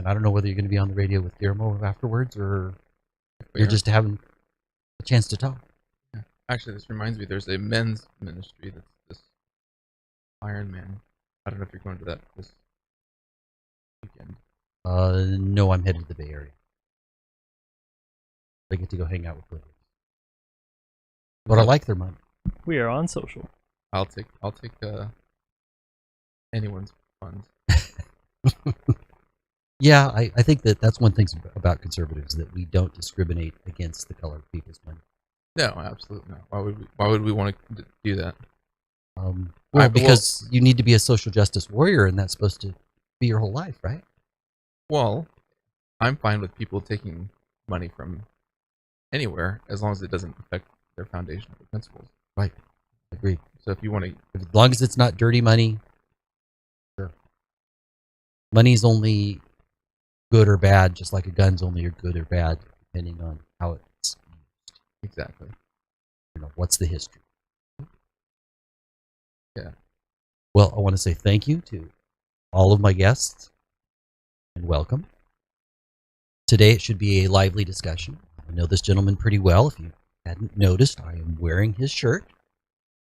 And I don't know whether you're going to be on the radio with Guillermo afterwards or you're just having a chance to talk. Yeah. Actually, this reminds me, there's a men's ministry that's this Iron Man. I don't know if you're going to that this weekend. No, I'm headed to the Bay Area. I get to go hang out with Williams. But I like their money. We are on social. I'll take anyone's funds. Yeah, I think that's one thing about conservatives, that we don't discriminate against the color of people's money. No, absolutely not. Why would we want to do that? Well, because you need to be a social justice warrior, and that's supposed to be your whole life, right? Well, I'm fine with people taking money from anywhere as long as it doesn't affect their foundational principles. Right. I agree. So if you want to, as long as it's not dirty money, sure. Money's only good or bad, just like a gun's only good or bad, depending on how it's used. Exactly. What's the history? Yeah. Well, I want to say thank you to all of my guests and welcome. Today it should be a lively discussion. I know this gentleman pretty well. If you hadn't noticed, I am wearing his shirt,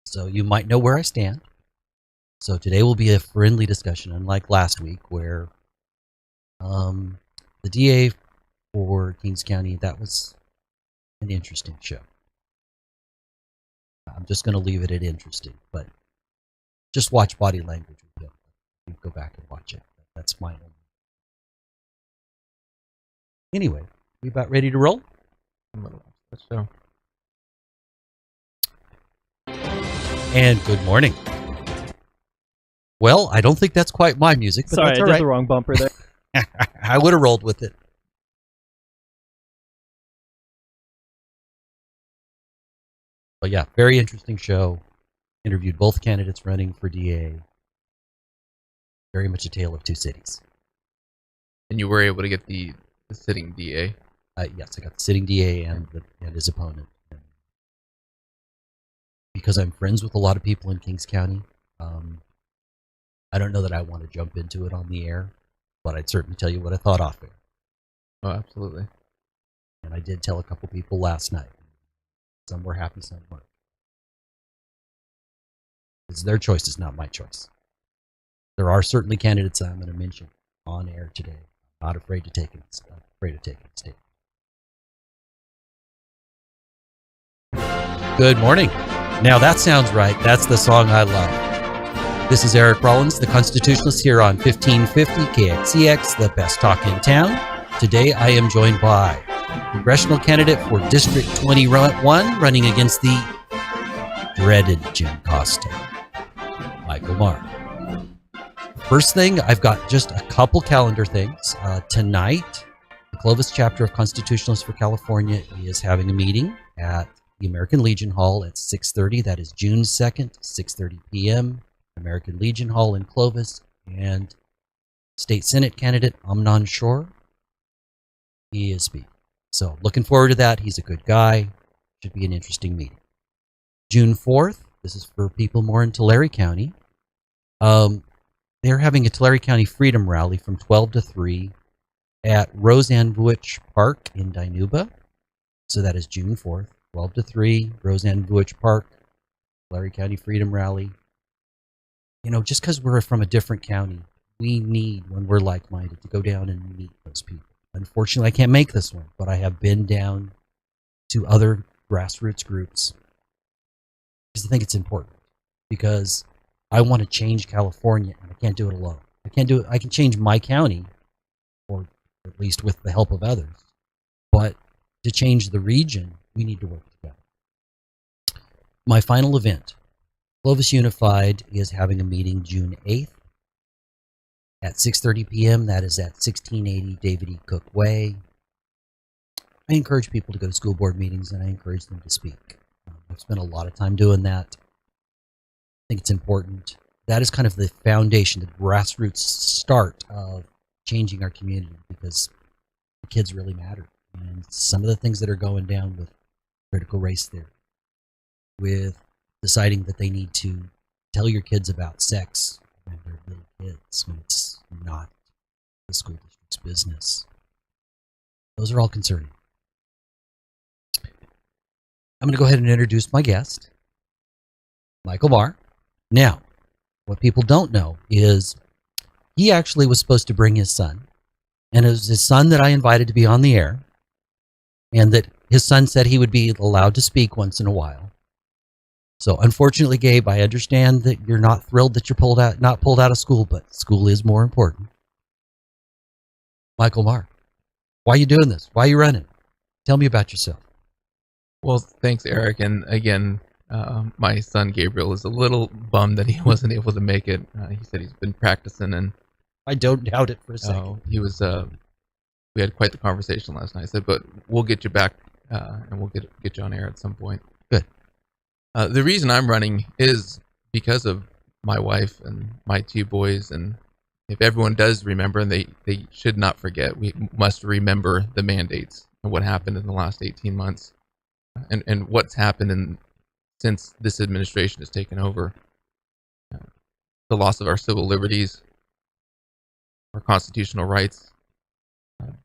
so you might know where I stand. So today will be a friendly discussion, unlike last week where the DA for Kings County, that was an interesting show. I'm just going to leave it at interesting, but just watch body language with him. You go back and watch it. That's my own. Anyway, we about ready to roll? I'm gonna watch that show. And good morning. Well, I don't think that's quite my music, but sorry, that's all I did right. the wrong bumper there. I would have rolled with it. But yeah, very interesting show. Interviewed both candidates running for DA. Very much a tale of two cities. And you were able to get the sitting DA? Yes, I got the sitting DA and his opponent. Because I'm friends with a lot of people in Kings County, I don't know that I want to jump into it on the air, but I'd certainly tell you what I thought off air. Oh, absolutely. And I did tell a couple people last night. Some were happy, some weren't. It's their choice, is not my choice. There are certainly candidates I'm going to mention on air today. I'm not afraid to take it. Afraid of taking a stand. Good morning. Now that sounds right. That's the song I love. This is Eric Rollins, the Constitutionalist, here on 1550 KXEX, the best talk in town. Today I am joined by Congressional candidate for District 21, running against the dreaded Jim Costa, Michael Maher. First thing, I've got just a couple calendar things. Tonight, the Clovis chapter of Constitutionalist for California is having a meeting at the American Legion Hall at 6:30. That is June 2nd, 6:30 p.m. American Legion Hall in Clovis. And State Senate candidate Amnon Shore, he is speaking. So looking forward to that. He's a good guy. Should be an interesting meeting. June 4th, this is for people more in Tulare County. They're having a Tulare County Freedom Rally from 12 to 3 at Roseanne Vuich Park in Dinuba. So that is June 4th, 12 to 3, Roseanne Vuich Park, Tulare County Freedom Rally. You know, just because we're from a different county, we need, when we're like-minded, to go down and meet those people. Unfortunately, I can't make this one, but I have been down to other grassroots groups because I think it's important. Because I want to change California, and I can't do it alone. I can't do it. I can change my county, or at least with the help of others. But to change the region, we need to work together. My final event, Clovis Unified is having a meeting June 8th at 6:30 p.m. That is at 1680 David E. Cook Way. I encourage people to go to school board meetings, and I encourage them to speak. I've spent a lot of time doing that. I think it's important. That is kind of the foundation, the grassroots start of changing our community, because the kids really matter. And some of the things that are going down with critical race theory, with deciding that they need to tell your kids about sex when they're little kids, when it's not the school district It's business. Those are all concerning. I'm going to go ahead and introduce my guest, Michael Maher. Now, what people don't know is he actually was supposed to bring his son, and it was his son that I invited to be on the air, and that his son said he would be allowed to speak once in a while. So unfortunately, Gabe, I understand that you're not thrilled that you're not pulled out of school, but school is more important. Michael Maher, why are you doing this? Why are you running? Tell me about yourself. Well, thanks, Eric. And again, my son Gabriel is a little bummed that he wasn't able to make it. He said he's been practicing, and I don't doubt it for a second. he was. We had quite the conversation last night. I said, but we'll get you back, and we'll get you on air at some point. Good. The reason I'm running is because of my wife and my two boys. And if everyone does remember, and they should not forget, we must remember the mandates and what happened in the last 18 months. And what's happened since this administration has taken over. The loss of our civil liberties, our constitutional rights,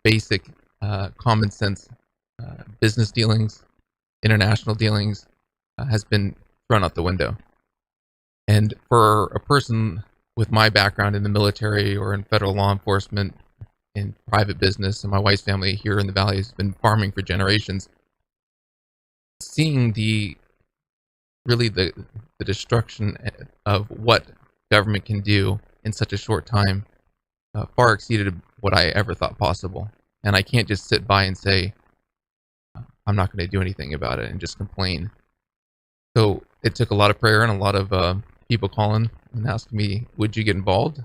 basic common sense business dealings, international dealings has been thrown out the window. And for a person with my background in the military or in federal law enforcement, in private business, and my wife's family here in the Valley has been farming for generations, seeing the destruction of what government can do in such a short time far exceeded what I ever thought possible. And I can't just sit by and say, I'm not going to do anything about it and just complain. So it took a lot of prayer and a lot of people calling and asking me, would you get involved?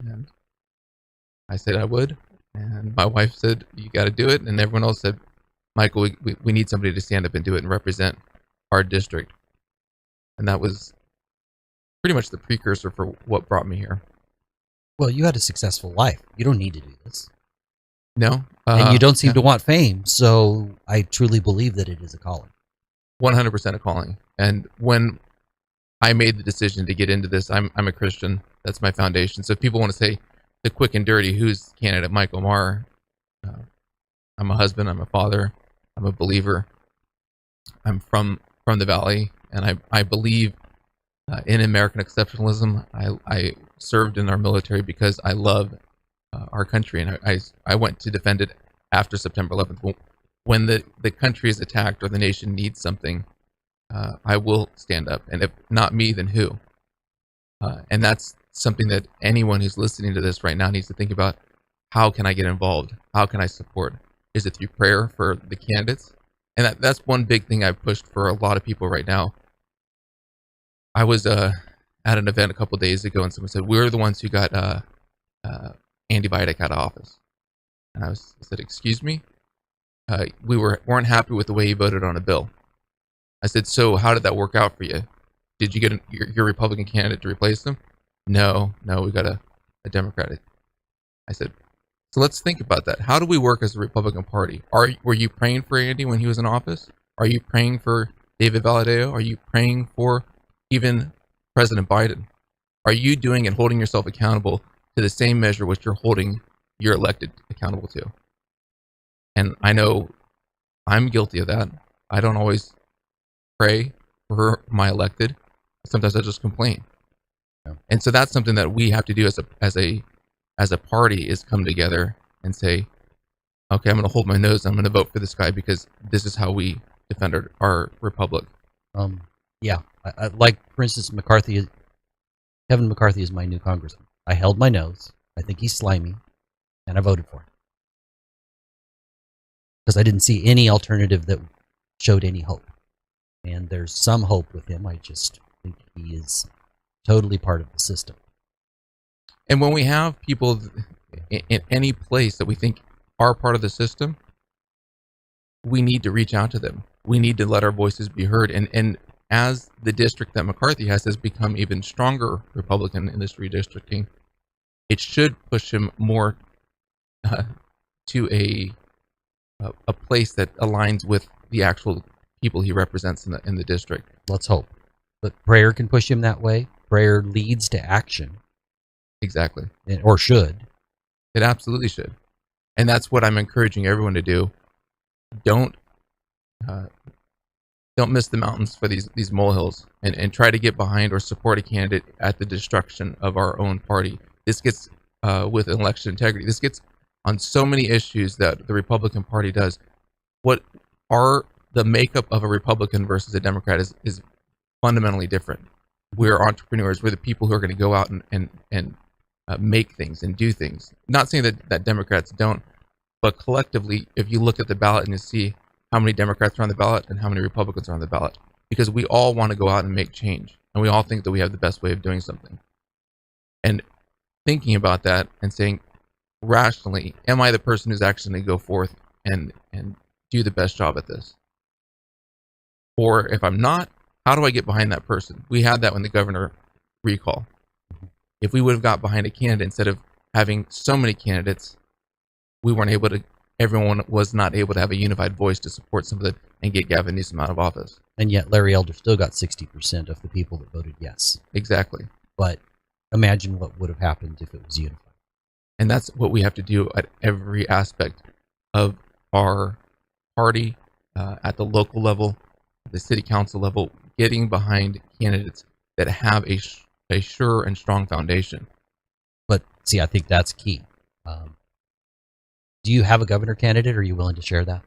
And I said I would. And my wife said, you got to do it. And everyone else said, Michael, we need somebody to stand up and do it and represent our district. And that was pretty much the precursor for what brought me here. Well, you had a successful life. You don't need to do this. No. And you don't seem to want fame, so I truly believe that it is a calling. 100% a calling. And when I made the decision to get into this, I'm a Christian. That's my foundation. So if people want to say the quick and dirty, who's candidate Michael Maher? I'm a husband. I'm a father. I'm a believer. I'm from the Valley, and I believe in American exceptionalism. I served in our military because I love our country, and I went to defend it after September 11th. When the country is attacked or the nation needs something, I will stand up, and if not me, then who? And that's something that anyone who's listening to this right now needs to think about. How can I get involved? How can I support? Is it through prayer for the candidates? And that's one big thing I've pushed for a lot of people right now. I was at an event a couple days ago, and someone said, we're the ones who got Andy Vitek out of office. And I said, excuse me? We weren't happy with the way he voted on a bill. I said, so how did that work out for you? Did you get your Republican candidate to replace him? No, we got a Democratic. I said, so let's think about that. How do we work as a Republican Party? Were you praying for Andy when he was in office? Are you praying for David Valadao? Are you praying for even President Biden? Are you doing and holding yourself accountable to the same measure which you're holding your elected accountable to? And I know I'm guilty of that. I don't always pray for my elected. Sometimes I just complain. Yeah. And so that's something that we have to do as a party, is come together and say, okay, I'm going to hold my nose. I'm going to vote for this guy because this is how we defend our republic. Yeah. I like, for instance, Kevin McCarthy is my new congressman. I held my nose. I think he's slimy, and I voted for him because I didn't see any alternative that showed any hope. And there's some hope with him. I just think he is totally part of the system. And when we have people in any place that we think are part of the system, we need to reach out to them. We need to let our voices be heard. And as the district that McCarthy has become even stronger Republican in this redistricting, it should push him more to a place that aligns with the actual people he represents in the district. Let's hope. But prayer can push him that way. Prayer leads to action. Exactly. Or should. It absolutely should. And that's what I'm encouraging everyone to do. Don't uh, don't miss the mountains for these molehills, and try to get behind or support a candidate at the destruction of our own party. This gets with election integrity. This gets on so many issues that the Republican Party does. What are the makeup of a Republican versus a Democrat is fundamentally different. We're entrepreneurs. We're the people who are going to go out and make things and do things. Not saying that Democrats don't, but collectively, if you look at the ballot and you see how many Democrats are on the ballot and how many Republicans are on the ballot, because we all want to go out and make change, and we all think that we have the best way of doing something. And thinking about that and saying rationally, am I the person who's actually going to go forth and do the best job at this? Or if I'm not, how do I get behind that person? We had that when the governor recall. If we would have got behind a candidate instead of having so many candidates, we weren't able to, everyone was not able to have a unified voice to support somebody and get Gavin Newsom out of office. And yet Larry Elder still got 60% of the people that voted yes. Exactly. But imagine what would have happened if it was unified. And that's what we have to do at every aspect of our party, at the local level, the city council level, getting behind candidates that have a sure and strong foundation. But see, I think that's key. Do you have a governor candidate? Are you willing to share that?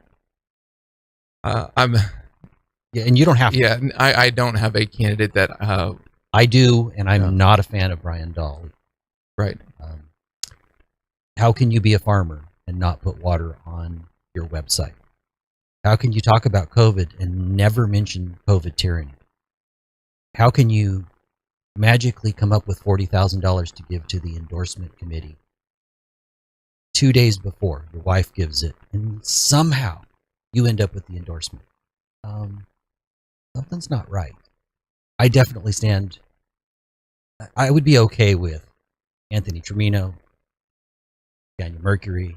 Yeah, and you don't have to. Yeah, I don't have a candidate that. I do, and I'm not a fan of Brian Dahl. Right. How can you be a farmer and not put water on your website? How can you talk about COVID and never mention COVID tyranny? How can you magically come up with $40,000 to give to the endorsement committee 2 days before your wife gives it, and somehow you end up with the endorsement? Something's not right. I definitely stand. I would be okay with Anthony Trimino, Daniel Mercury,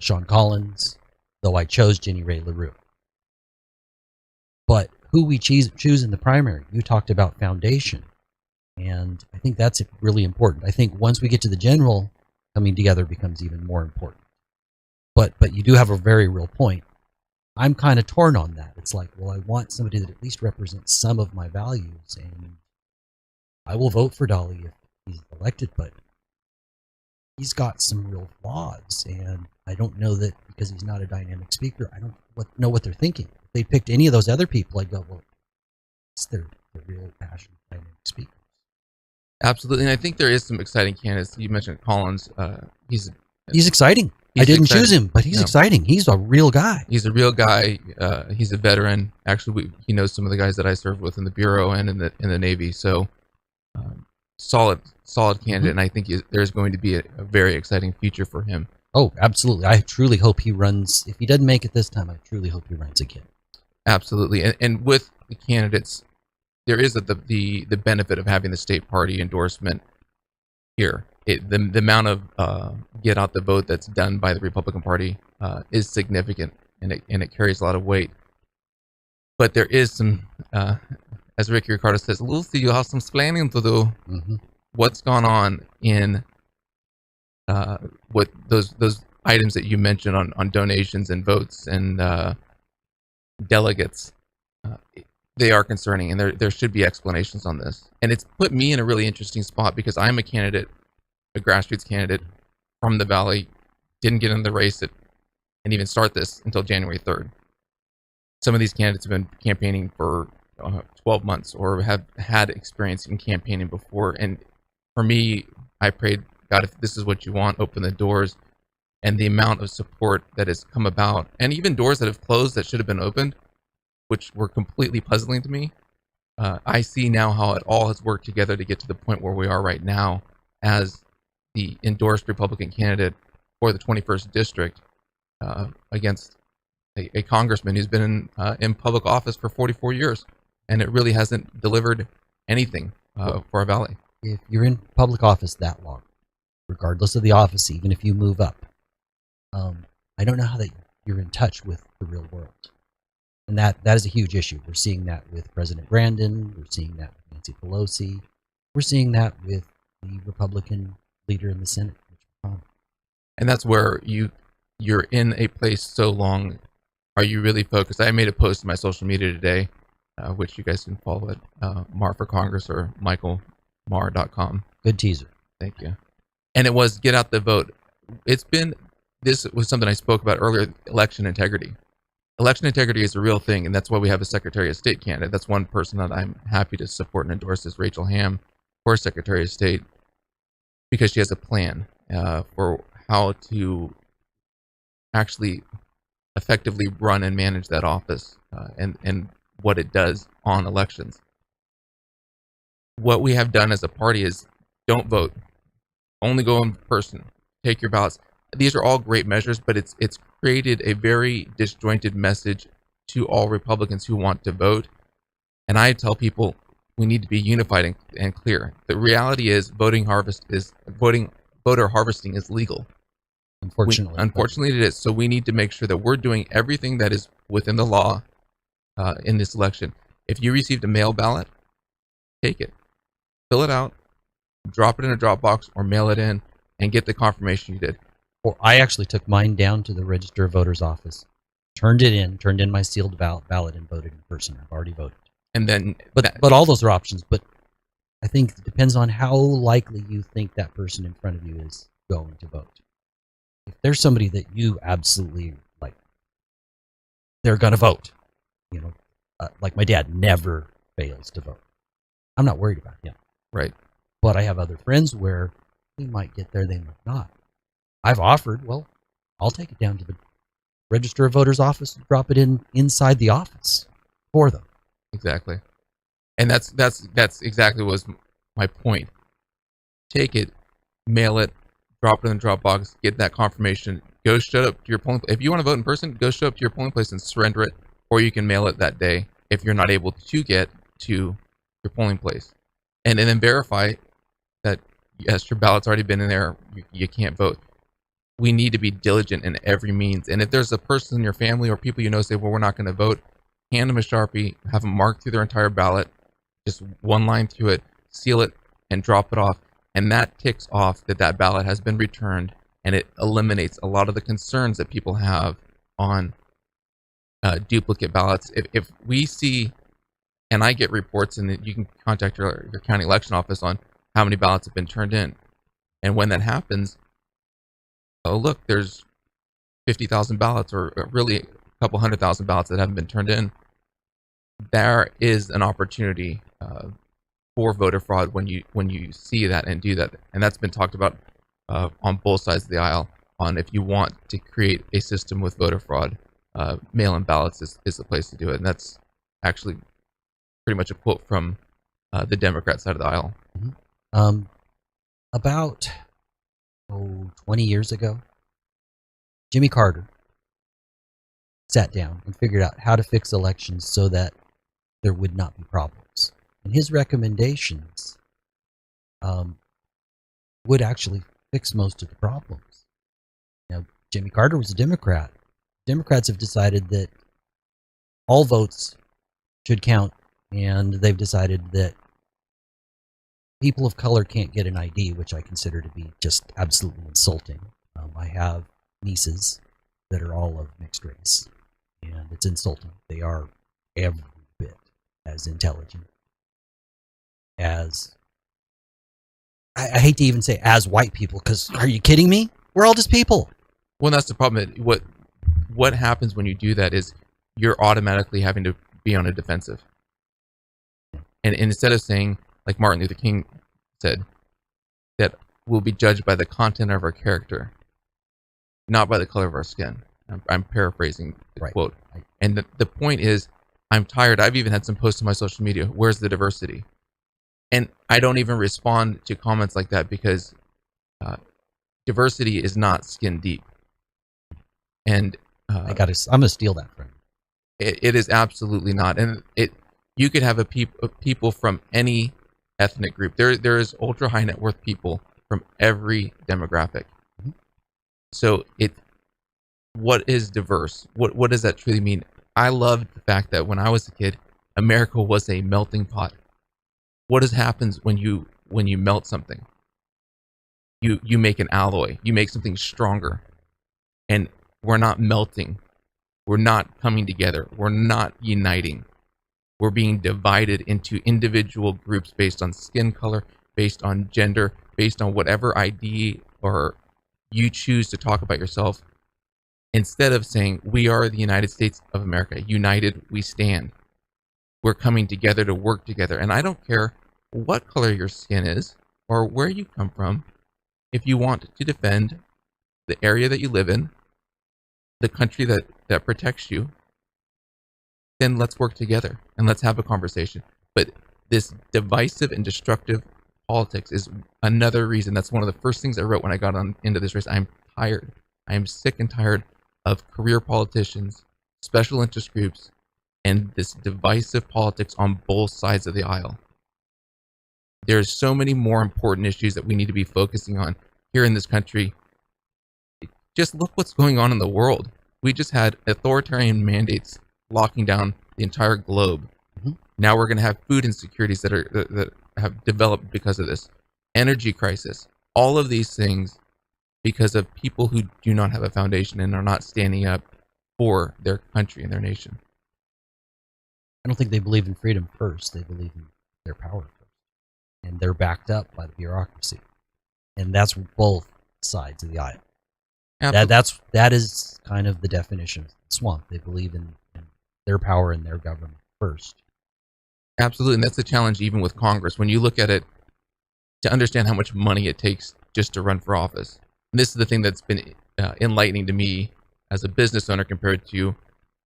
Sean Collins, though I chose Jenny Ray LaRue. But who we choose in the primary, you talked about foundation, and I think that's really important. I think once we get to the general, coming together becomes even more important. But you do have a very real point. I'm kind of torn on that. It's like, well, I want somebody that at least represents some of my values, and I will vote for Dolly if he's elected, but he's got some real flaws, and I don't know that because he's not a dynamic speaker, I don't know what they're thinking. If they picked any of those other people, I'd go, well, it's their real passion dynamic speakers. Absolutely, and I think there is some exciting candidates. You mentioned Collins. He's exciting. I didn't choose him, but he's exciting. He's a real guy. He's a real guy. He's a veteran. Actually, he knows some of the guys that I served with in the Bureau and in the Navy. So, solid candidate, and I think there's going to be a very exciting future for him. Oh, absolutely. I truly hope he runs. If he doesn't make it this time, I truly hope he runs again. Absolutely, and with the candidates, there is the benefit of having the state party endorsement here. The amount of get out the vote that's done by the Republican Party is significant, and it carries a lot of weight. But there is some, as Ricky Ricardo says, Lucy, you have some explaining to do. Mm-hmm. What's gone on in what those items that you mentioned on donations and votes and delegates. They are concerning, and there should be explanations on this. And it's put me in a really interesting spot because I'm a candidate, a grassroots candidate from the Valley, didn't get in the race and even start this until January 3rd. Some of these candidates have been campaigning for 12 months or have had experience in campaigning before. And for me, I prayed, God, if this is what you want, open the doors. And the amount of support that has come about, and even doors that have closed that should have been opened, which were completely puzzling to me. I see now how it all has worked together to get to the point where we are right now as the endorsed Republican candidate for the 21st District against a congressman who's been in public office for 44 years, and it really hasn't delivered anything for our Valley. If you're in public office that long, regardless of the office, even if you move up, I don't know how that you're in touch with the real world. And that is a huge issue. We're seeing that with President Brandon. We're seeing that with Nancy Pelosi. We're seeing that with the Republican leader in the Senate. And that's where you're in a place so long. Are you really focused? I made a post in my social media today, which you guys can follow at Maher for Congress or michaelmaher.com. Good teaser. Thank you. And it was get out the vote. This was something I spoke about earlier, election integrity. Election integrity is a real thing, and that's why we have a Secretary of State candidate. That's one person that I'm happy to support and endorse is Rachel Ham for Secretary of State, because she has a plan for how to actually effectively run and manage that office and what it does on elections. What we have done as a party is don't vote, only go in person, take your ballots. These are all great measures, but it's created a very disjointed message to all Republicans who want to vote. And I tell people we need to be unified and clear. The reality is voter harvesting is legal. Unfortunately, it is. So we need to make sure that we're doing everything that is within the law in this election. If you received a mail ballot, take it, fill it out, drop it in a Dropbox, or mail it in, and get the confirmation you did. Or I actually took mine down to the Register of Voters office, turned in my sealed ballot, and voted in person. I've already voted. And then, but all those are options. But I think it depends on how likely you think that person in front of you is going to vote. If there's somebody that you absolutely like, they're going to vote. You know, like my dad never fails to vote. I'm not worried about him. Right. But I have other friends where they might get there, they might not. I've offered, well, I'll take it down to the Register of Voters office and drop it inside the office for them. Exactly. And that's exactly what was my point. Take it, mail it, drop it in the Dropbox, get that confirmation, go show up to your polling place. If you want to vote in person, go show up to your polling place and surrender it, or you can mail it that day if you're not able to get to your polling place. And then verify that, yes, your ballot's already been in there, you can't vote. We need to be diligent in every means. And if there's a person in your family or people you know say, well, we're not going to vote, hand them a Sharpie, have them mark through their entire ballot, just one line through it, seal it, and drop it off. And that ticks off that ballot has been returned, and it eliminates a lot of the concerns that people have on duplicate ballots. If we see, and I get reports, and you can contact your county election office on how many ballots have been turned in. And when that happens, oh, look, there's 50,000 ballots, or really a couple 100,000 ballots that haven't been turned in. There is an opportunity for voter fraud when you see that and do that. And that's been talked about on both sides of the aisle on if you want to create a system with voter fraud, mail-in ballots is the place to do it. And that's actually pretty much a quote from the Democrat side of the aisle. Mm-hmm. About 20 years ago, Jimmy Carter sat down and figured out how to fix elections so that there would not be problems. And his recommendations would actually fix most of the problems. Now, Jimmy Carter was a Democrat. Democrats have decided that all votes should count, and they've decided that people of color can't get an ID, which I consider to be just absolutely insulting. I have nieces that are all of mixed race, and it's insulting. They are every bit as intelligent as, I hate to even say as white people, because are you kidding me? We're all just people. Well, that's the problem. What happens when you do that is you're automatically having to be on a defensive. And instead of saying, like Martin Luther King said, that we'll be judged by the content of our character, not by the color of our skin. I'm paraphrasing the quote. Right. And the point is, I'm tired. I've even had some posts on my social media. Where's the diversity? And I don't even respond to comments like that because diversity is not skin deep. And I'm gonna steal that from you. It is absolutely not. And you could have people from any ethnic group. There is ultra high net worth people from every demographic. Mm-hmm. So what is diverse? What does that truly mean? I loved the fact that when I was a kid, America was a melting pot. What happens when you melt something? you make an alloy, you make something stronger. And we're not melting. We're not coming together. We're not uniting. We're being divided into individual groups based on skin color, based on gender, based on whatever ID or you choose to talk about yourself. Instead of saying, we are the United States of America, united we stand. We're coming together to work together. And I don't care what color your skin is or where you come from. If you want to defend the area that you live in, the country that protects you, then let's work together and let's have a conversation. But this divisive and destructive politics is another reason. That's one of the first things I wrote when I got into this race. I'm tired. I am sick and tired of career politicians, special interest groups, and this divisive politics on both sides of the aisle. There's so many more important issues that we need to be focusing on here in this country. Just look what's going on in the world. We just had authoritarian mandates locking down the entire globe. Mm-hmm. Now we're going to have food insecurities that have developed because of this. Energy crisis. All of these things because of people who do not have a foundation and are not standing up for their country and their nation. I don't think they believe in freedom first. They believe in their power first. And they're backed up by the bureaucracy. And that's both sides of the aisle. That is kind of the definition of the swamp. They believe in their power and their government first. Absolutely, and that's the challenge even with Congress. When you look at it, to understand how much money it takes just to run for office. And this is the thing that's been enlightening to me as a business owner compared to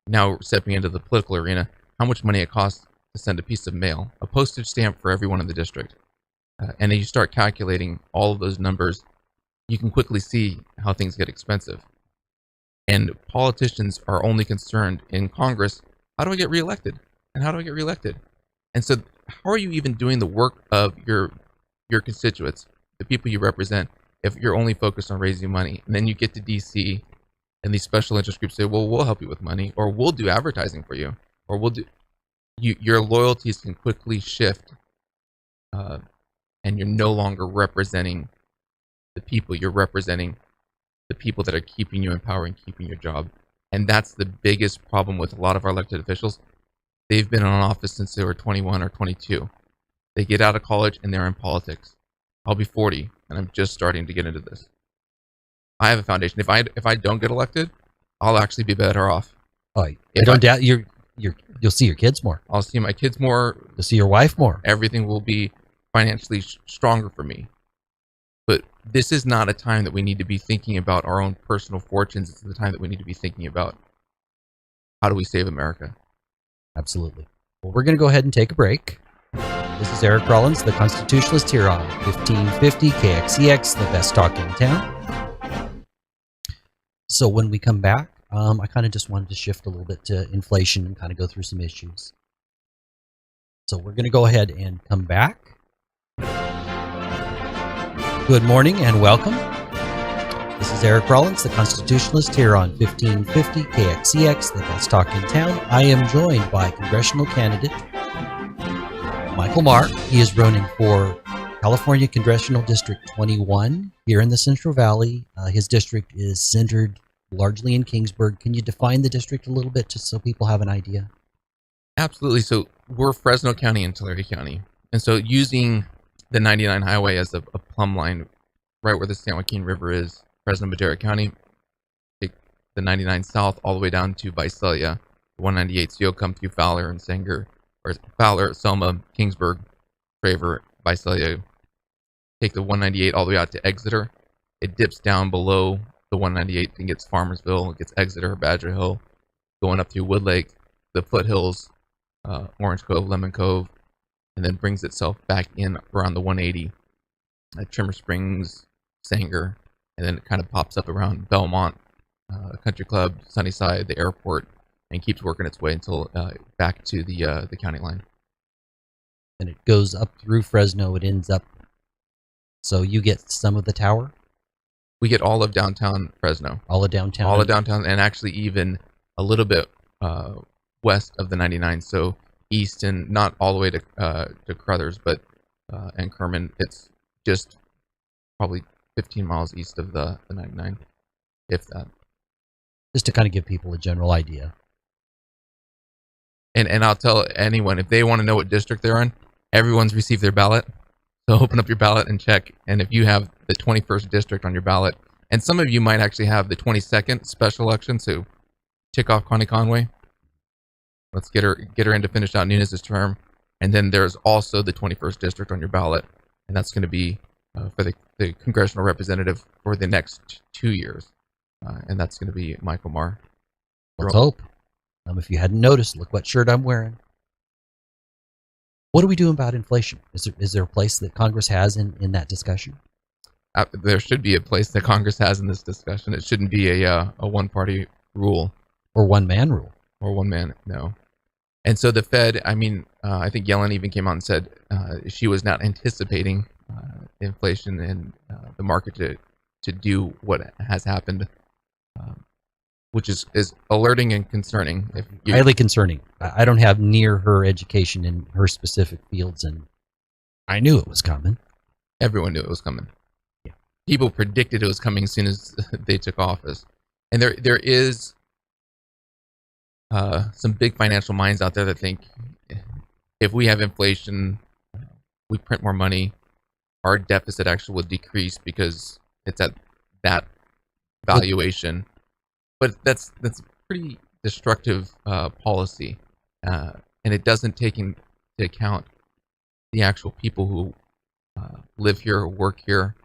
now stepping into the political arena, how much money it costs to send a piece of mail, a postage stamp for everyone in the district. And then you start calculating all of those numbers, you can quickly see how things get expensive. And politicians are only concerned in Congress, how do I get reelected? And how do I get reelected? And so how are you even doing the work of your constituents, the people you represent, if you're only focused on raising money? And then you get to DC and these special interest groups say, well, we'll help you with money, or we'll do advertising for you, or we'll do, your loyalties can quickly shift, and you're no longer representing the people. You're representing the people that are keeping you in power and keeping your job. And that's the biggest problem with a lot of our elected officials. They've been in office since they were 21 or 22. They get out of college and they're in politics. I'll be 40 and I'm just starting to get into this. I have a foundation. If I don't get elected, I'll actually be better off. Oh, I don't doubt you'll see your kids more. I'll see my kids more. You'll see your wife more. Everything will be financially stronger for me. But this is not a time that we need to be thinking about our own personal fortunes. It's the time that we need to be thinking about how do we save America. Absolutely. Well, we're going to go ahead and take a break. This is Eric Rollins, the Constitutionalist, here on 1550 KXEX, the best talk in town. So when we come back, I kind of just wanted to shift a little bit to inflation and kind of go through some issues. So we're going to go ahead and come back. Good morning and welcome. This is Eric Rollins, the Constitutionalist, here on 1550 KXEX, the best talk in town. I am joined by Congressional candidate Michael Maher. He is running for California Congressional District 21 here in the Central Valley. His district is centered largely in Kingsburg. Can you define the district a little bit just so people have an idea? Absolutely. So we're Fresno County and Tulare County. And so using the 99 highway as a plumb line right where the San Joaquin River is, Fresno Madera County, take the 99 south all the way down to Visalia, 198. So you'll come through Fowler and Sanger, or Fowler, Selma, Kingsburg, Traver, Visalia. Take the 198 all the way out to Exeter. It dips down below the 198 and gets Farmersville, it gets Exeter, Badger Hill, going up through Woodlake, the foothills, Orange Cove, Lemon Cove, and then brings itself back in around the 180 at Trimmer Springs, Sanger, and then it kind of pops up around Belmont, Country Club, Sunnyside, the airport, and keeps working its way until back to the county line. And it goes up through Fresno. It ends up. So you get some of the tower? We get all of downtown Fresno. All of downtown? All of downtown, and actually even a little bit west of the 99. So east and not all the way to Crothers, but and Kerman. It's just probably 15 miles east of the 99, if that. Just to kind of give people a general idea. And I'll tell anyone, if they want to know what district they're in, everyone's received their ballot. So open up your ballot and check. And if you have the 21st district on your ballot, and some of you might actually have the 22nd special election, so tick off Connie Conway. Let's get her in to finish out Nunes' term. And then there's also the 21st district on your ballot, and that's going to be for the congressional representative for the next 2 years, and that's going to be Michael Maher. Let's hope. If you hadn't noticed, look what shirt I'm wearing. What are we doing about inflation? Is there a place that Congress has in that discussion? There should be a place that Congress has in this discussion. It shouldn't be a one-party rule. Or one-man rule. Or one man, no. And so the Fed, I think Yellen even came out and said she was not anticipating inflation and the market to do what has happened, which is alerting and concerning. Highly concerning. I don't have near her education in her specific fields, and I knew it was coming. Everyone knew it was coming. Yeah. People predicted it was coming as soon as they took office. And there is some big financial minds out there that think if we have inflation, we print more money, our deficit actually will decrease because it's at that valuation. But that's pretty destructive policy, and it doesn't take into account the actual people who live here, work here,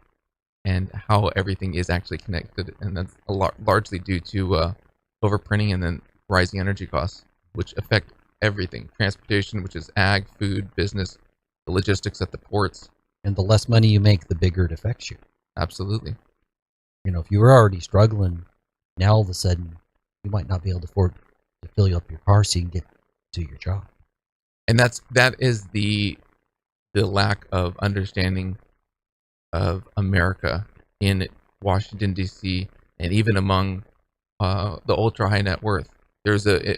and how everything is actually connected. And that's largely due to overprinting and then rising energy costs, which affect everything. Transportation, which is ag, food, business, the logistics at the ports. And the less money you make, the bigger it affects you. Absolutely. If you were already struggling, now all of a sudden you might not be able to afford to fill up your car so you can get to your job. And that is the lack of understanding of America in Washington, D.C., and even among the ultra high net worth. There's a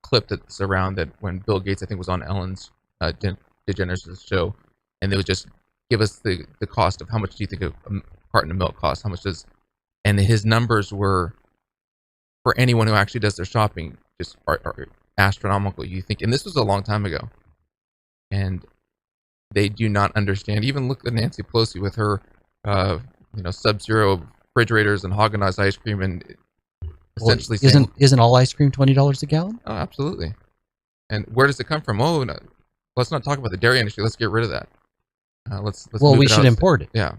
clip that's around that when Bill Gates, I think, was on Ellen's DeGeneres show, and they would just give us the cost of how much do you think a carton of milk costs? How much does, and his numbers were, for anyone who actually does their shopping, just are astronomical. You think, and this was a long time ago, and they do not understand. Even look at Nancy Pelosi with her, Sub-Zero refrigerators and Haagen-Dazs ice cream, and essentially isn't all ice cream $20 a gallon? Oh, absolutely. And where does it come from? Oh, no, let's not talk about the dairy industry. Let's get rid of that. Let's well, move we it should out. import it. Yeah.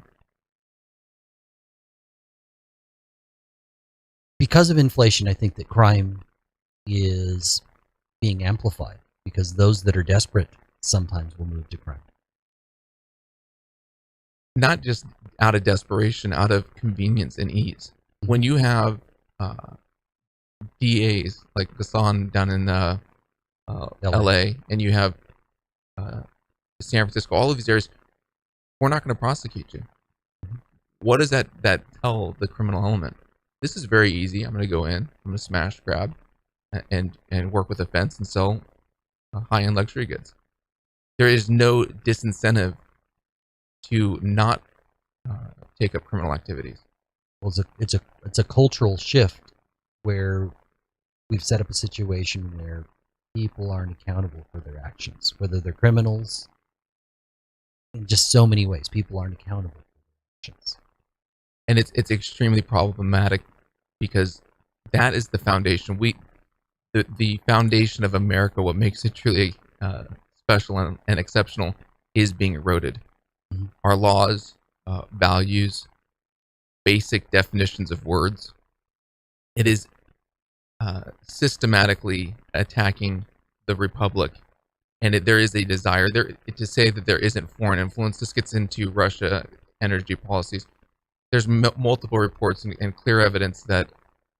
Because of inflation, I think that crime is being amplified because those that are desperate sometimes will move to crime. Not just out of desperation, out of convenience and ease. When you have DAs like Hassan down in LA, and you have San Francisco, all of these areas, we're not going to prosecute you. What does that tell the criminal element? This is very easy. I'm going to go in, I'm going to smash, grab, and work with a fence and sell high-end luxury goods. There is no disincentive to not take up criminal activities. Well, it's a cultural shift where we've set up a situation where people aren't accountable for their actions, whether they're criminals. In just so many ways, people aren't accountable for their actions. And it's extremely problematic because that is the foundation. The foundation of America, what makes it truly special and exceptional, is being eroded. Mm-hmm. Our laws, values, basic definitions of words. It is systematically attacking the republic, and there is a desire there to say that there isn't foreign influence. This gets into Russia energy policies. There's multiple reports and clear evidence that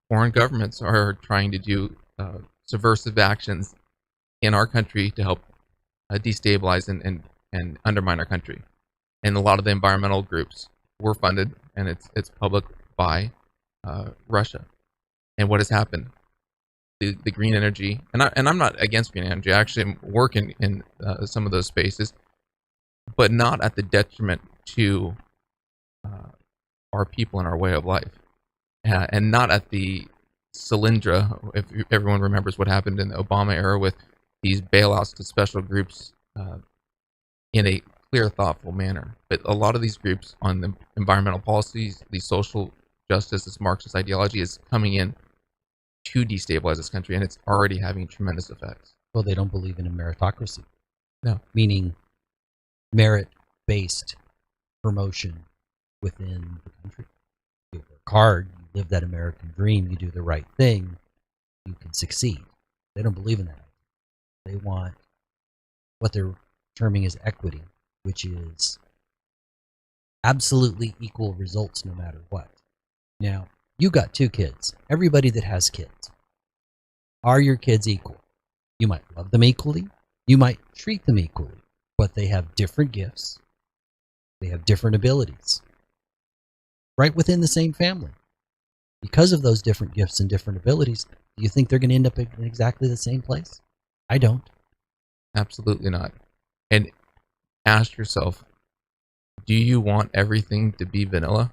foreign governments are trying to do subversive actions in our country to help destabilize and undermine our country. And a lot of the environmental groups were funded, and it's public by Russia. And what has happened? The green energy, and I'm not against green energy. I actually am working in some of those spaces, but not at the detriment to our people and our way of life, and not at the Solyndra. If everyone remembers what happened in the Obama era with these bailouts to special groups in a clear, thoughtful manner. But a lot of these groups on the environmental policies, the social justice, this Marxist ideology is coming in to destabilize this country, and it's already having tremendous effects. Well, they don't believe in a meritocracy. No. Meaning merit-based promotion within the country. You work hard, you live that American dream, you do the right thing, you can succeed. They don't believe in that. They want what they're terming as equity, which is absolutely equal results no matter what. Now, you got 2 kids. Everybody that has kids. Are your kids equal? You might love them equally. You might treat them equally. But they have different gifts. They have different abilities. Right within the same family. Because of those different gifts and different abilities, do you think they're going to end up in exactly the same place? I don't. Absolutely not. And ask yourself, do you want everything to be vanilla?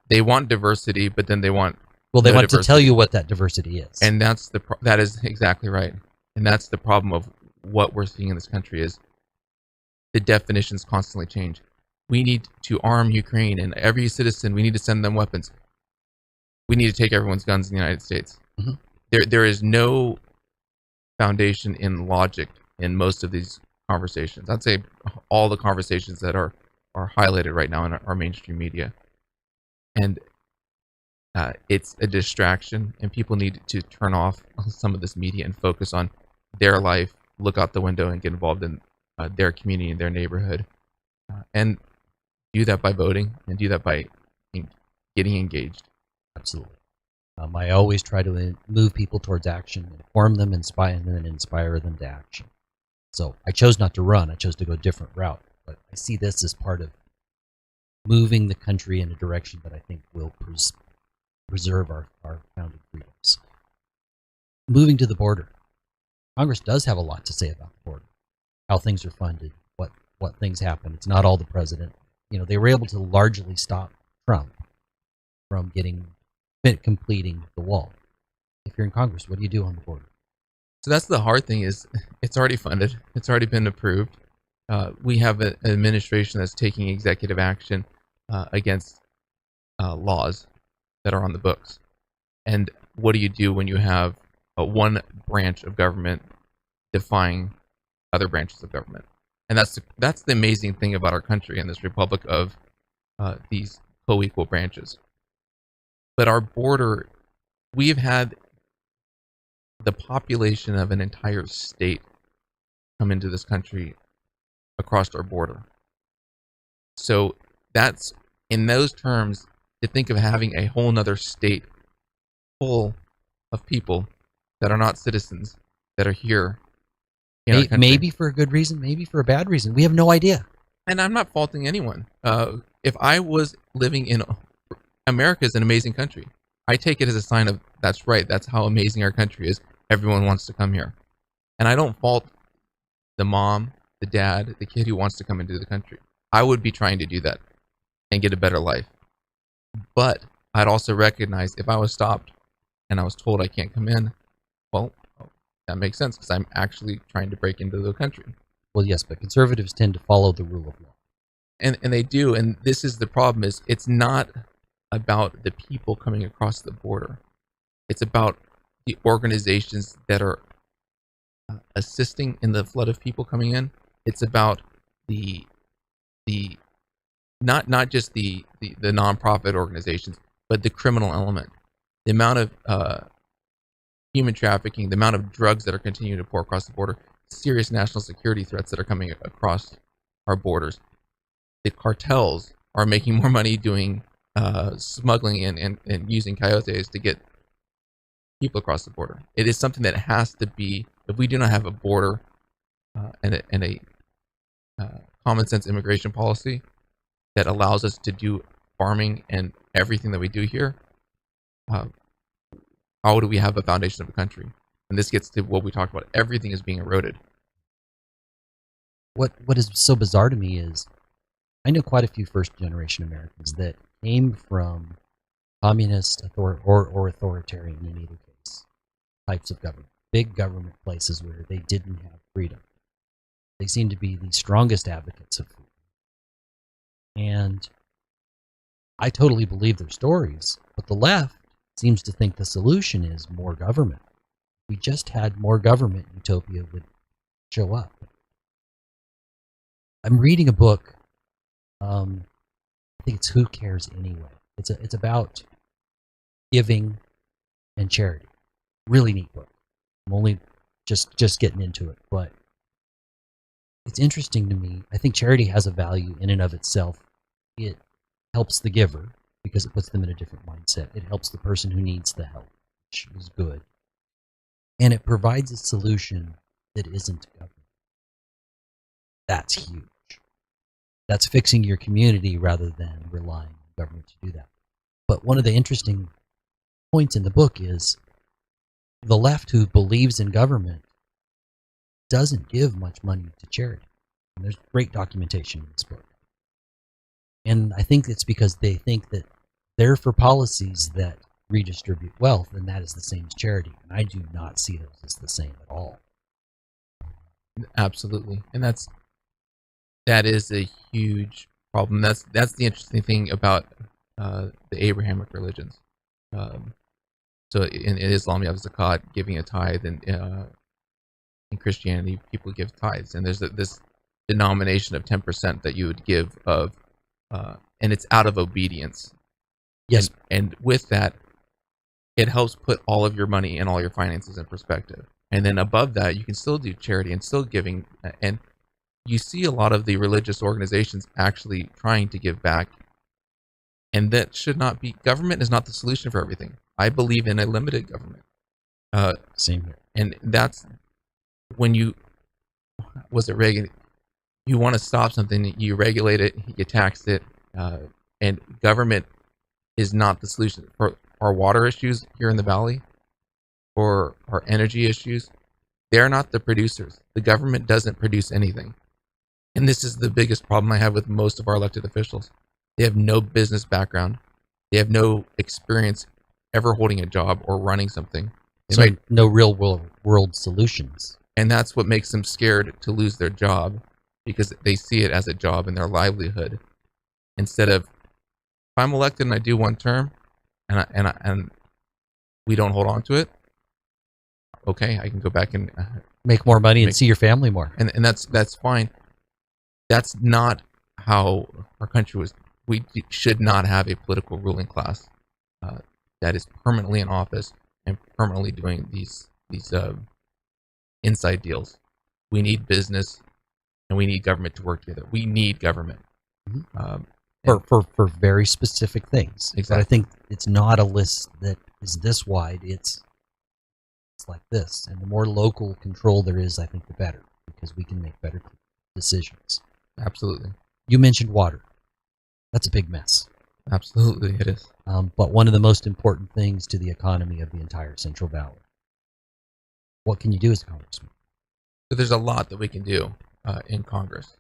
They want diversity, but then they want Well, they no want diversity. to tell you what that diversity is. And that is exactly right. And that's the problem of what we're seeing in this country is the definitions constantly change. We need to arm Ukraine, and every citizen, we need to send them weapons. We need to take everyone's guns in the United States. Mm-hmm. There is no foundation in logic in most of these conversations. I'd say all the conversations that are highlighted right now in our mainstream media. And it's a distraction, and people need to turn off some of this media and focus on their life, look out the window, and get involved in their community and their neighborhood. And do that by voting, and do that by getting engaged. Absolutely. I always try to move people towards action, inform them, inspire them, and inspire them to action. So I chose not to run. I chose to go a different route. But I see this as part of moving the country in a direction that I think will preserve our founding freedoms. Moving to the border. Congress does have a lot to say about the border, how things are funded, what things happen. It's not all the president. You know, they were able to largely stop Trump from completing the wall. If you're in Congress, what do you do on the border? So that's the hard thing is it's already funded. It's already been approved. We have an administration that's taking executive action against laws that are on the books. And what do you do when you have one branch of government defying other branches of government? And that's the amazing thing about our country and this republic of these co-equal branches. But our border, we've had the population of an entire state come into this country across our border. So that's, in those terms, to think of having a whole nother state full of people that are not citizens that are here in our country. Maybe for a good reason, maybe for a bad reason. We have no idea. And I'm not faulting anyone. If I was living in America, is an amazing country. I take it as a sign of that's right. That's how amazing our country is. Everyone wants to come here, and I don't fault the mom, the dad, the kid who wants to come into the country. I would be trying to do that and get a better life. But I'd also recognize if I was stopped and I was told I can't come in, well, that makes sense because I'm actually trying to break into the country. Well, yes, but conservatives tend to follow the rule of law. And they do, and this is the problem, is it's not about the people coming across the border. It's about the organizations that are assisting in the flood of people coming in. It's about the not just the nonprofit organizations, but the criminal element. The amount of human trafficking, the amount of drugs that are continuing to pour across the border, serious national security threats that are coming across our borders. The cartels are making more money doing smuggling and using coyotes to get people across the border. It is something that has to be, if we do not have a border and a common sense immigration policy that allows us to do farming and everything that we do here, how do we have a foundation of a country? And this gets to what we talked about. Everything is being eroded. What is so bizarre to me is I know quite a few first-generation Americans that came from communist or authoritarian, in either case, types of government, big government places where they didn't have freedom. They seem to be the strongest advocates of freedom. And I totally believe their stories, but the left seems to think the solution is more government. If we just had more government, utopia would show up. I'm reading a book. I think it's Who Cares Anyway? It's about giving and charity. Really neat book. I'm only just getting into it, but it's interesting to me. I think charity has a value in and of itself. It helps the giver because it puts them in a different mindset. It helps the person who needs the help, which is good. And it provides a solution that isn't government. That's huge. That's fixing your community rather than relying on government to do that. But one of the interesting points in the book is the left, who believes in government, doesn't give much money to charity. And there's great documentation in this book. And I think it's because they think that they're for policies that redistribute wealth, and that is the same as charity. And I do not see those as the same at all. Absolutely. And that is a huge problem. That's the interesting thing about the Abrahamic religions. So in Islam, you have zakat, giving a tithe, and in Christianity, people give tithes. And there's this denomination of 10% that you would give of, and it's out of obedience. Yes. And with that, it helps put all of your money and all your finances in perspective. And then above that, you can still do charity and still giving. And you see a lot of the religious organizations actually trying to give back. And that should not be, government is not the solution for everything. I believe in a limited government. Same here. And that's when was it Reagan? You want to stop something, you regulate it, you tax it, and government is not the solution. For our water issues here in the valley, for our energy issues, they're not the producers. The government doesn't produce anything. And this is the biggest problem I have with most of our elected officials. They have no business background. They have no experience ever holding a job or running something. So no real world solutions. And that's what makes them scared to lose their job, because they see it as a job and their livelihood. Instead of, if I'm elected and I do one term and we don't hold on to it, okay, I can go back and make more money and see your family more. And that's fine. That's not how our country was. We should not have a political ruling class that is permanently in office and permanently doing these inside deals. We need business and we need government to work together. We need government. For very specific things. Exactly. But I think it's not a list that is this wide. It's like this. And the more local control there is, I think the better, because we can make better decisions. Absolutely. You mentioned water. That's a big mess. Absolutely, it is. But one of the most important things to the economy of the entire Central Valley. What can you do as a congressman? So there's a lot that we can do in Congress.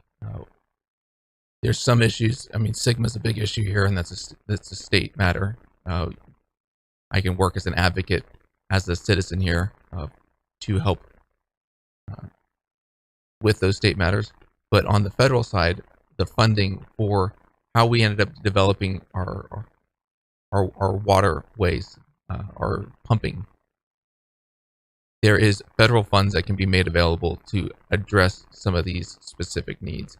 There's some issues. I mean, SGMA is a big issue here, and that's a state matter. I can work as an advocate, as a citizen here, to help with those state matters. But on the federal side, the funding for how we ended up developing our waterways, our pumping, there is federal funds that can be made available to address some of these specific needs.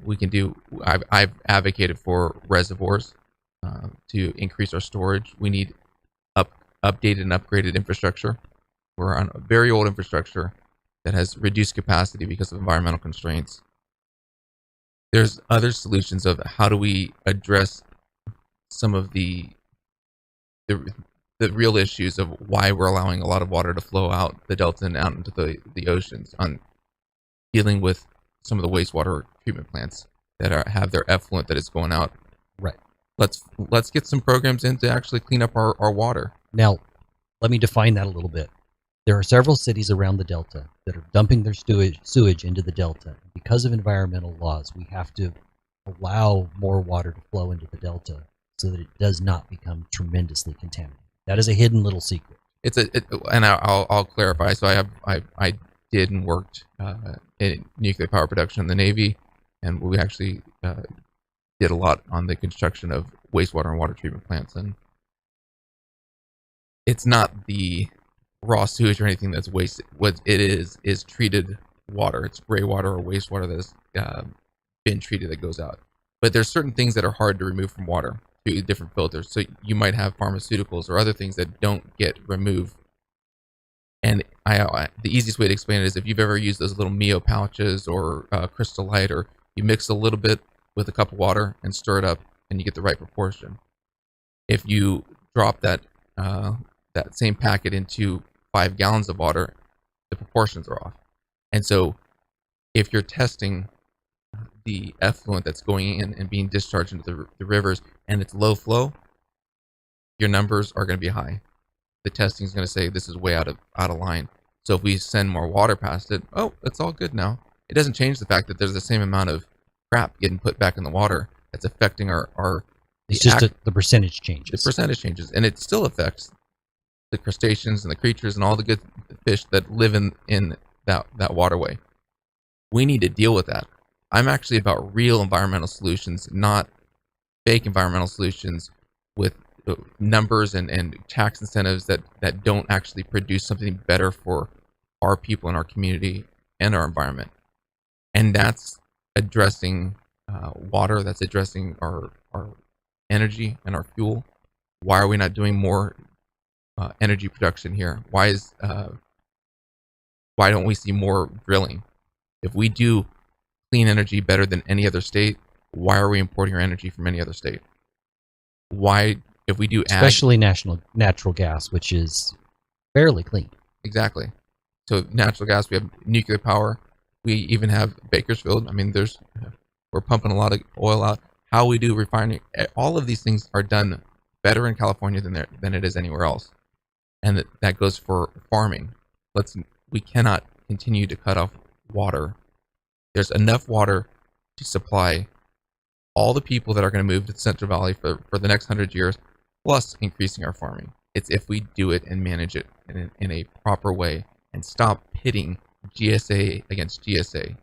We can do. I've advocated for reservoirs to increase our storage. We need updated and upgraded infrastructure. We're on a very old infrastructure that has reduced capacity because of environmental constraints. There's other solutions of how do we address some of the real issues of why we're allowing a lot of water to flow out the delta and out into the oceans, on dealing with some of the wastewater treatment plants that have their effluent that is going out. Right. Let's get some programs in to actually clean up our water. Now, let me define that a little bit. There are several cities around the Delta that are dumping their sewage into the Delta. Because of environmental laws, we have to allow more water to flow into the delta so that it does not become tremendously contaminated. That is a hidden little secret. And I'll clarify. So I did and worked in nuclear power production in the Navy, and we actually did a lot on the construction of wastewater and water treatment plants. And it's not the raw sewage or anything that's wasted. What it is treated water. It's gray water or wastewater that has been treated that goes out. But there's certain things that are hard to remove from water through different filters. So you might have pharmaceuticals or other things that don't get removed. And the easiest way to explain it is if you've ever used those little Mio pouches or Crystal Light, or you mix a little bit with a cup of water and stir it up, and you get the right proportion. If you drop that same packet into 5 gallons of water, the proportions are off. And so if you're testing the effluent that's going in and being discharged into the rivers and it's low flow, your numbers are going to be high. The testing is going to say this is way out of line. So if we send more water past it, oh, it's all good now. It doesn't change the fact that there's the same amount of crap getting put back in the water that's affecting our It's just the percentage changes. The percentage changes, and it still affects the crustaceans and the creatures and all the good fish that live in that waterway. We need to deal with that. I'm actually about real environmental solutions, not fake environmental solutions with numbers and tax incentives that don't actually produce something better for our people and our community and our environment. And that's addressing water, that's addressing our energy and our fuel. Why are we not doing more energy production here? Why don't we see more drilling? If we do clean energy better than any other state, why are we importing our energy from any other state? Why, if we do especially natural gas, which is fairly clean. Exactly. So natural gas, we have nuclear power. We even have Bakersfield. I mean, we're pumping a lot of oil out. How we do refining, all of these things are done better in California than it is anywhere else. And that goes for farming. We cannot continue to cut off water. There's enough water to supply all the people that are going to move to the Central Valley for the next 100 years, plus increasing our farming. It's if we do it and manage it in a proper way and stop pitting GSA against GSA.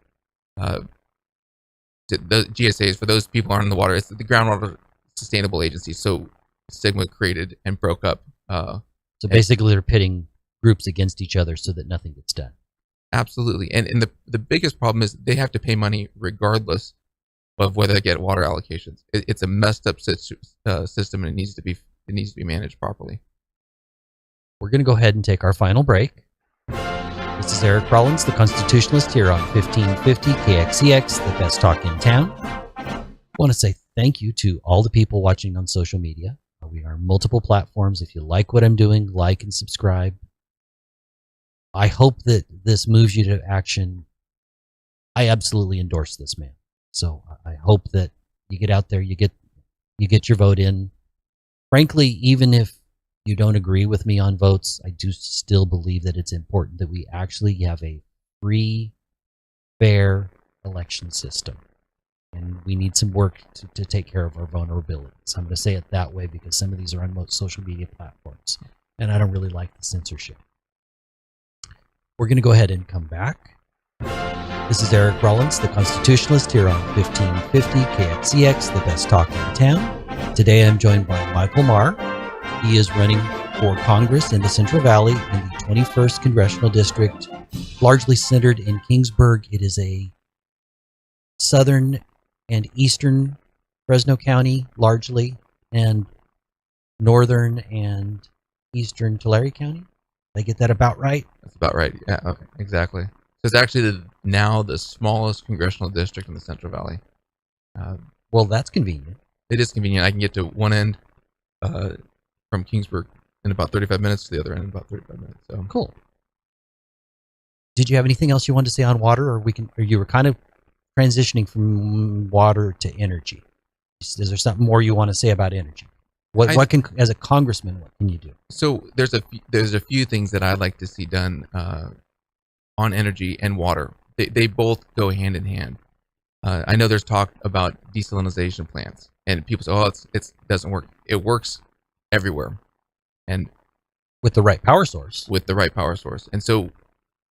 The GSAs, for those people who aren't in the water, it's the Groundwater Sustainable Agency. So SGMA created and broke up. So basically they're pitting groups against each other so that nothing gets done. Absolutely. And the biggest problem is they have to pay money regardless of whether they get water allocations. It's a messed up system, and it needs to be managed properly. We're going to go ahead and take our final break. This is Eric Rollins, the Constitutionalist, here on 1550 KXEX, the best talk in town. I want to say thank you to all the people watching on social media. We are on multiple platforms. If you like what I'm doing, like and subscribe. I hope that this moves you to action. I absolutely endorse this man. So I hope that you get out there, you get your vote in. Frankly, even if you don't agree with me on votes, I do still believe that it's important that we actually have a free, fair election system. And we need some work to take care of our vulnerabilities. I'm going to say it that way because some of these are on most social media platforms, and I don't really like the censorship. We're going to go ahead and come back. This is Eric Rollins, the Constitutionalist, here on 1550 KXEX, the best talk in town. Today I'm joined by Michael Maher. He is running for Congress in the Central Valley in the 21st Congressional District, largely centered in Kingsburg. It is a southern and eastern Fresno County, largely, and northern and eastern Tulare County. Did I get that about right? That's about right. Yeah, okay, exactly. So it's actually now the smallest congressional district in the Central Valley. Well, that's convenient. It is convenient. I can get to one end from Kingsburg in about 35 minutes, to the other end in about 35 minutes. So cool. Did you have anything else you wanted to say on water, or you were kind of transitioning from water to energy? Is there something more you want to say about energy? What can, as a congressman, what can you do? So there's a few things that I'd like to see done on energy and water. They both go hand in hand. I know there's talk about desalination plants, and people say, "Oh, it doesn't work." It works everywhere, and With the right power source. with the right power source. And so,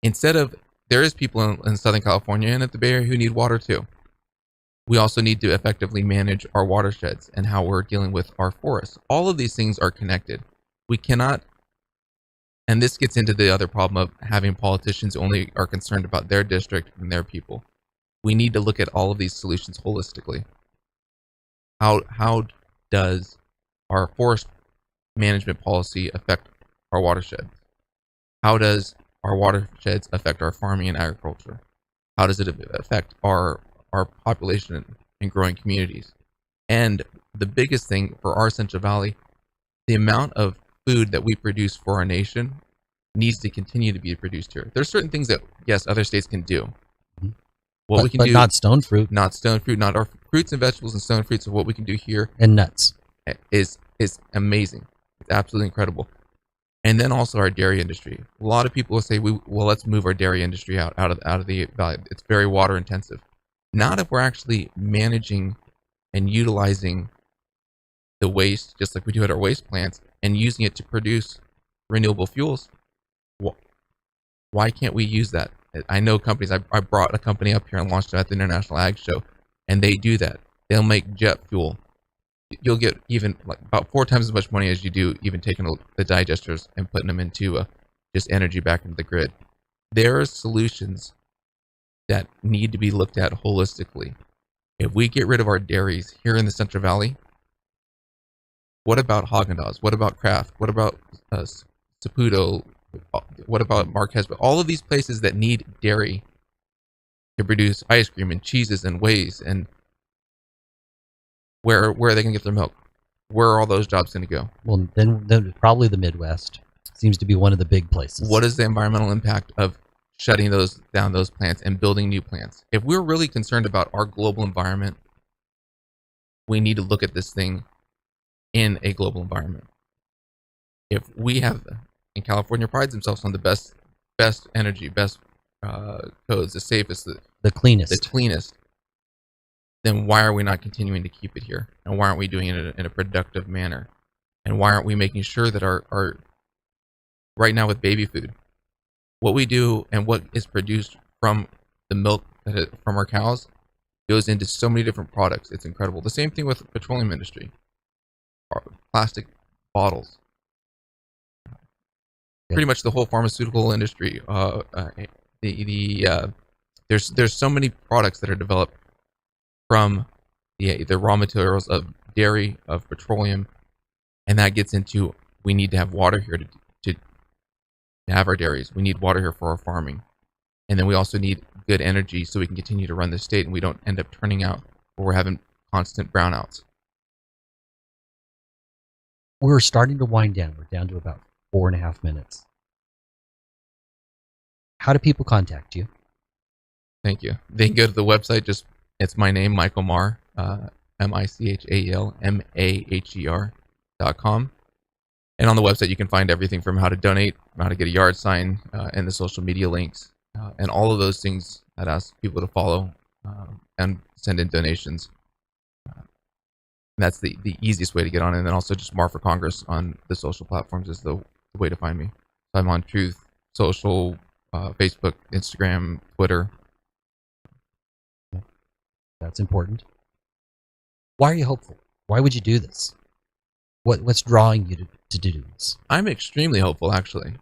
instead of there is people in Southern California and at the Bay Area who need water too. We also need to effectively manage our watersheds and how we're dealing with our forests. All of these things are connected. We cannot, and this gets into the other problem of having politicians only are concerned about their district and their people. We need to look at all of these solutions holistically. How does our forest management policy affect our watersheds? How does our watersheds affect our farming and agriculture? How does it affect our population and growing communities? And the biggest thing for our Central Valley, the amount of food that we produce for our nation needs to continue to be produced here. There's certain things that, yes, other states can do. What we can but do, not stone fruit not stone fruit, not our fruits and vegetables and stone fruits. Of what we can do here and nuts. is amazing. It's absolutely incredible. And then also our dairy industry. A lot of people will say, well, let's move our dairy industry out of the valley. It's very water intensive. Not if we're actually managing and utilizing the waste, just like we do at our waste plants, and using it to produce renewable fuels. Why can't we use that? I know companies. I brought a company up here and launched it at the International Ag Show, and they do that. They'll make jet fuel. You'll get even like about 4 times as much money as you do even taking the digesters and putting them into just energy back into the grid. There are solutions that need to be looked at holistically. If we get rid of our dairies here in the Central Valley, what about Haagen-Dazs? What about Kraft? What about Saputo? What about Marquez? But all of these places that need dairy to produce ice cream and cheeses and wheys, and where are they going to get their milk? Where are all those jobs going to go? Well, then probably the Midwest seems to be one of the big places. What is the environmental impact of shutting those plants and building new plants? If we're really concerned about our global environment, we need to look at this thing in a global environment. If we have, and California prides themselves on the best energy, best codes, the safest, the cleanest, then why are we not continuing to keep it here? And why aren't we doing it in a productive manner? And why aren't we making sure that our right now with baby food, what we do and what is produced from the milk from our cows goes into so many different products. It's incredible. The same thing with the petroleum industry, plastic bottles, pretty much the whole pharmaceutical industry. There's so many products that are developed from the raw materials of dairy, of petroleum, and that gets into, we need to have water here to have our dairies. We need water here for our farming, and then we also need good energy so we can continue to run the state and we don't end up turning out where we're having constant brownouts. We're starting to wind down. We're down to about 4.5 minutes. How do people contact you? Thank you. They can go to the website. It's my name, Michael Maher, MICHAELMAHER.com. And on the website, you can find everything from how to donate, how to get a yard sign, and the social media links, and all of those things that ask people to follow and send in donations. That's the easiest way to get on. And then also just Maher for Congress on the social platforms is the way to find me. So I'm on Truth Social, Facebook, Instagram, Twitter. That's important. Why are you hopeful? Why would you do this? What's drawing you to do this? I'm extremely hopeful, actually.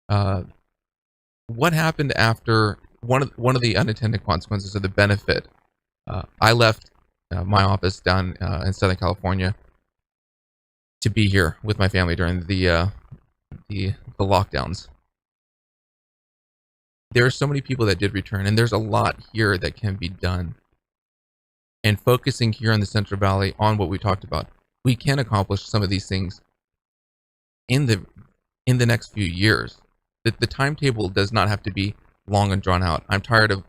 What happened after one of the unintended consequences of the benefit? I left my office down in Southern California to be here with my family during the lockdowns. There are so many people that did return, and there's a lot here that can be done. And focusing here in the Central Valley on what we talked about, we can accomplish some of these things in the next few years. The timetable does not have to be long and drawn out. I'm tired of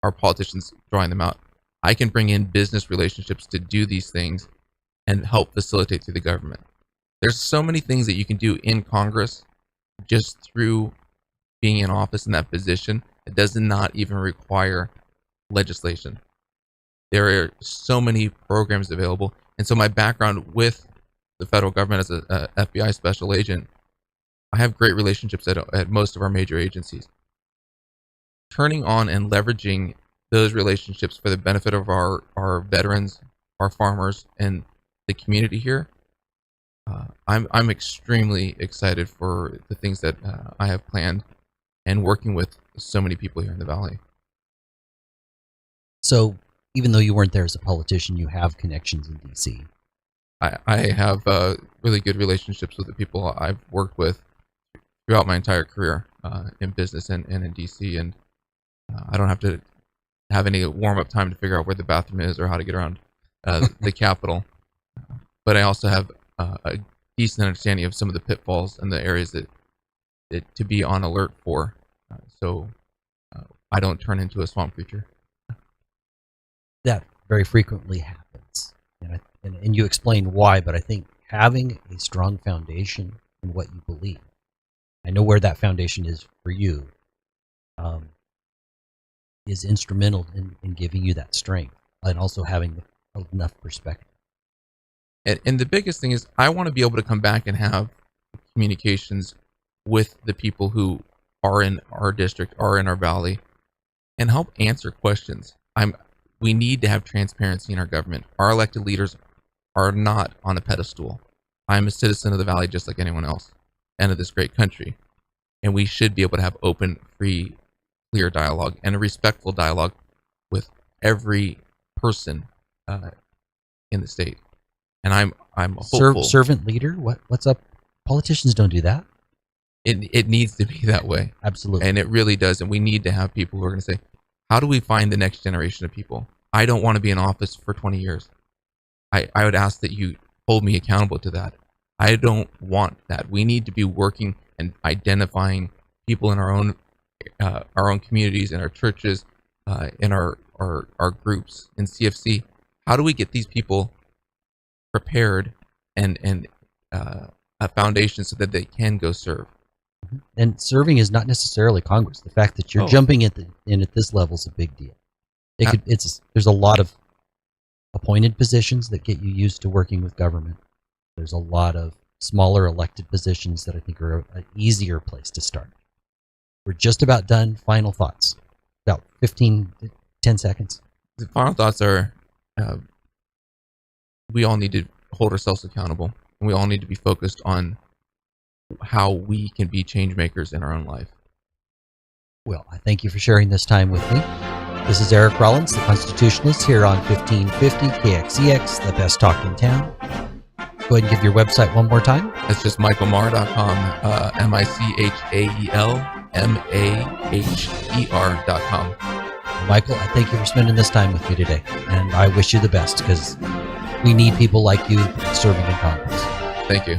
our politicians drawing them out. I can bring in business relationships to do these things and help facilitate through the government. There's so many things that you can do in Congress just through being in office in that position. It does not even require legislation. There are so many programs available. And so my background with the federal government as a FBI special agent, I have great relationships at most of our major agencies. Turning on and leveraging those relationships for the benefit of our veterans, our farmers, and the community here, I'm extremely excited for the things that I have planned and working with so many people here in the Valley. So even though you weren't there as a politician, you have connections in D.C. I have really good relationships with the people I've worked with throughout my entire career in business and in D.C. And I don't have to have any warm-up time to figure out where the bathroom is or how to get around the Capitol. But I also have a decent understanding of some of the pitfalls and the areas that to be on alert for, so I don't turn into a swamp creature. That very frequently happens, and you explain why, but I think having a strong foundation in what you believe, I know where that foundation is for you, is instrumental in giving you that strength and also having enough perspective. And the biggest thing is I want to be able to come back and have communications with the people who are in our district, are in our valley, and help answer questions. We need to have transparency in our government. Our elected leaders are not on a pedestal. I'm a citizen of the valley just like anyone else and of this great country. And we should be able to have open, free, clear dialogue and a respectful dialogue with every person in the state. And I'm hopeful. Servant leader? What's up? Politicians don't do that. It needs to be that way. Absolutely. And it really does. And we need to have people who are going to say, how do we find the next generation of people? I don't want to be in office for 20 years. I would ask that you hold me accountable to that. I don't want that. We need to be working and identifying people in our own communities, in our churches, in our groups, in CFC. How do we get these people prepared and a foundation so that they can go serve? And serving is not necessarily Congress. The fact that you're jumping in at this level is a big deal. There's a lot of appointed positions that get you used to working with government. There's a lot of smaller elected positions that I think are an easier place to start. We're just about done. Final thoughts. About 10 seconds. The final thoughts are we all need to hold ourselves accountable, and we all need to be focused on how we can be change makers in our own life. Well, I thank you for sharing this time with me. This is Eric Rollins, the Constitutionalist, here on 1550 KXEX, the best talk in town. Go ahead and give your website one more time. That's just michaelmaher.com, MichaelMaher.com. Michael, I thank you for spending this time with me today, and I wish you the best because we need people like you serving in Congress. Thank you.